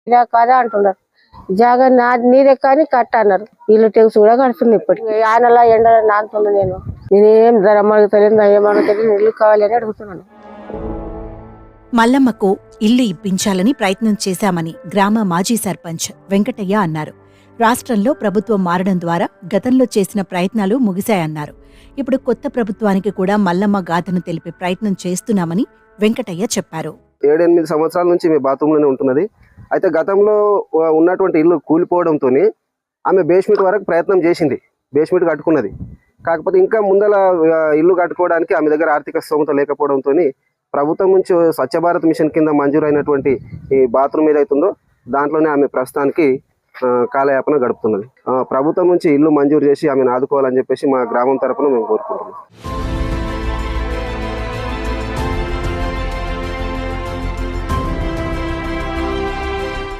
ఇలా కాదా అంటున్నారు. జాగా నీదే కానీ కట్ట అన్నారు. ఇల్లు టెక్స్ కూడా కడుతుంది. ఇప్పటికి ఆనలా ఎండలో నానుతున్నా. నేనేం ధరం అడుగుతలేదు, ఏమడుగుతలేదు, ఇల్లు కావాలని అడుగుతున్నాను. మల్లమ్మకు ఇల్లు ఇప్పించాలని ప్రయత్నం చేశామని గ్రామ మాజీ సర్పంచ్ వెంకటయ్య అన్నారు. రాష్ట్రంలో ప్రభుత్వం మారడం ద్వారా గతంలో చేసిన ప్రయత్నాలు ముగిశాయన్నారు. ఇప్పుడు కొత్త ప్రభుత్వానికి కూడా మల్లమ్మ గాథను తెలిపే ప్రయత్నం చేస్తున్నామని వెంకటయ్య చెప్పారు. 7-8 సంవత్సరాల నుంచి మీ బాత్రూంలోనే ఉంటున్నది. అయితే గతంలో ఉన్నటువంటి ఇల్లు కూలిపోవడంతో ఆమె బేస్మెంట్ వరకు ప్రయత్నం చేసింది, బేస్మెంట్ కట్టుకున్నది. కాకపోతే ఇంకా ముందల ఇల్లు కట్టుకోవడానికి ఆమె దగ్గర ఆర్థిక స్తోమత లేకపోవడంతో ప్రభుత్వం నుంచి స్వచ్ఛ భారత్ మిషన్ కింద మంజూరైనటువంటి ఈ బాత్రూమ్ ఏదైతుందో దాంట్లోనే ఆమె ప్రస్తుతానికి కాలయాపన గడుపుతున్నది. ప్రభుత్వం నుంచి ఇల్లు మంజూరు చేసి ఆమెను ఆదుకోవాలని చెప్పేసి మా గ్రామం తరపున మేము కోరుకుంటున్నాం.